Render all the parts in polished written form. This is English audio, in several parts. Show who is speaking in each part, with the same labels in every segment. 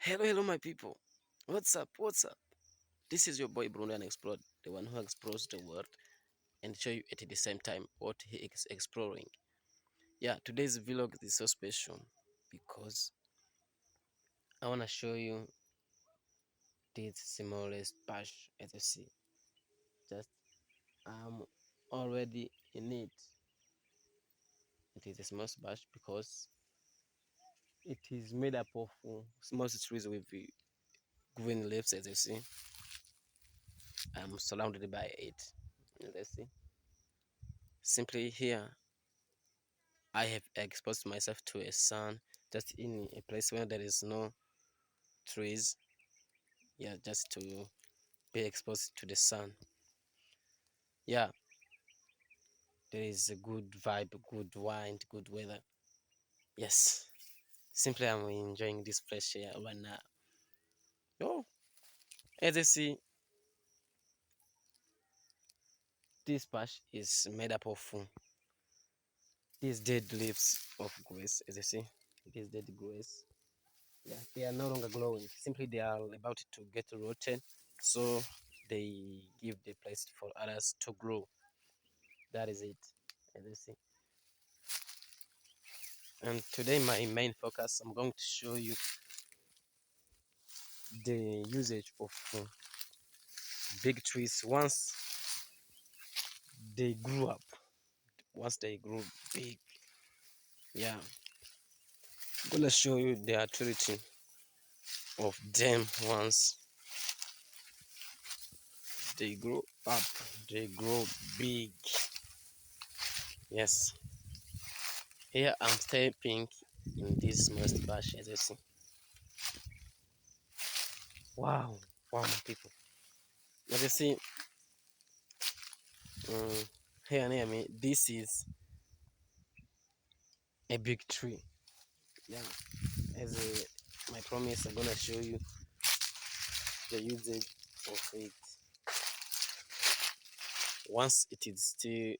Speaker 1: Hello, my people. What's up? What's up? This is your boy Brundan Explore, the one who explores the world and show you at the same time what he is exploring. Yeah, today's vlog is so special because I want to show you this smallest patch as you see. Just I'm already in it. It is a small patch because it is made up of small trees with green leaves as you see. I'm surrounded by it. Let's see. Simply here I have exposed myself to a sun just in a place where there is no trees. Yeah, just to be exposed to the sun. Yeah, there is a good vibe, good wind, good weather. Yes, simply I'm enjoying this fresh air right now. Oh, as you see, this patch is made up of these dead leaves of grass. As you see, these dead grass. Yeah, they are no longer glowing. Simply, they are about to get rotten, so they give the place for others to grow. That is it, as you see. And today, my main focus, I'm going to show you the usage of big trees once they grew up, once they grew big. Yeah, I'm gonna show you the utility of them once they grow up, they grow big. Yes. Here I'm stepping in this most bush as you see. Wow, wow, my people. As you see, um, here near me, this is a big tree. Yeah, as my promise, I'm gonna show you the usage of it once it is still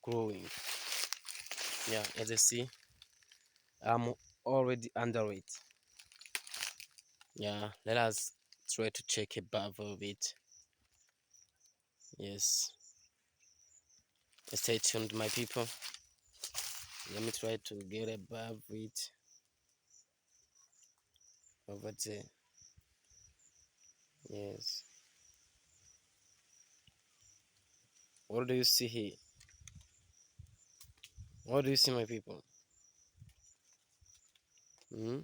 Speaker 1: growing. Yeah, as you see, I'm already under it. Yeah, let us try to check above of it. Yes, stay tuned, my people. Let me try to get above it over there. Yes. What do you see here? What do you see, my people? Hmm?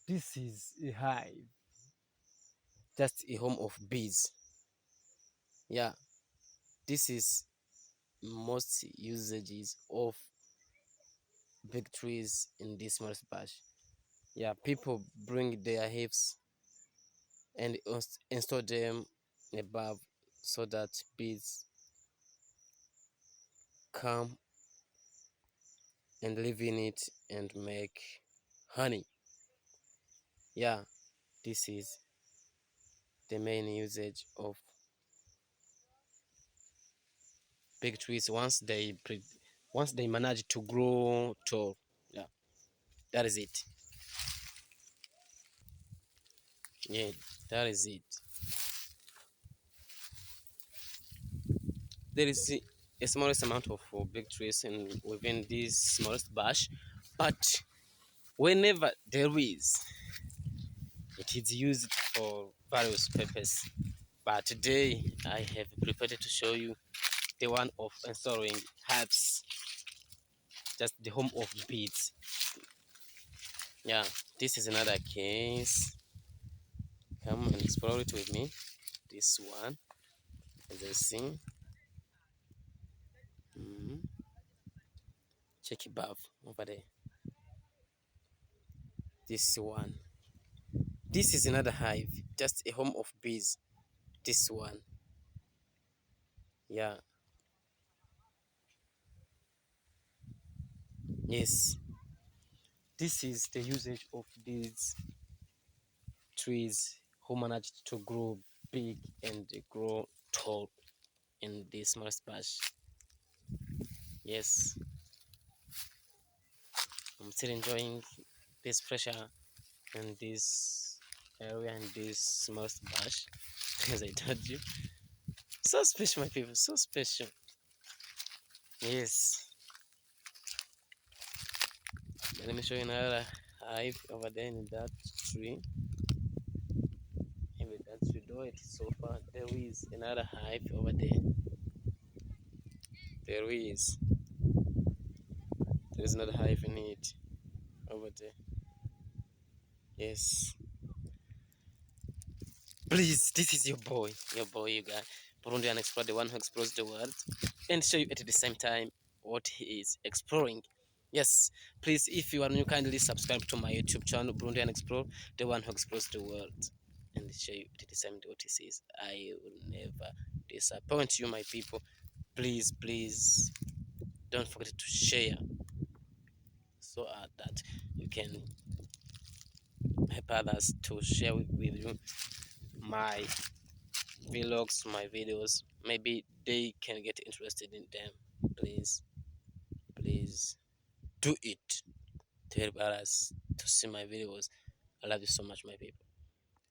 Speaker 1: This is a hive, just a home of bees. Yeah, this is most usages of big trees in this small patch. Yeah, people bring their hives and install them above so that bees come and live in it and make honey. Yeah, this is the main usage of big trees once they manage to grow tall. Yeah, that is it. Yeah, that is it. There is a smallest amount of big trees in within this smallest bush, but whenever there is, it is used for various purposes. But today I have prepared to show you the one of installing herbs, just the home of bees. Yeah, this is another case. Come and explore it with me. This one, as you see, check above over there. This one. This is another hive, just a home of bees. This one. Yeah. Yes. This is the usage of these trees who managed to grow big and grow tall in this small patch. Yes. I'm still enjoying this fresh air. in this area, in this small bush. As I told you, so special, my people, so special. Yes, let me show you another hive over there in that tree. Maybe that should do it so far. There is another hive over there. There is. There's another hive in it over there. Yes. Please, this is your boy, you guys. Burundian Explorer, the one who explores the world, and show you at the same time what he is exploring. Yes, please, if you are new, kindly subscribe to my YouTube channel, Burundian Explorer, the one who explores the world, and show you at the same time what he says. I will never disappoint you, my people. Please, please, don't forget to share so that you can help others to share with you my vlogs, my videos. Maybe they can get interested in them. Please, please do it to help others to see my videos. I love you so much, my people.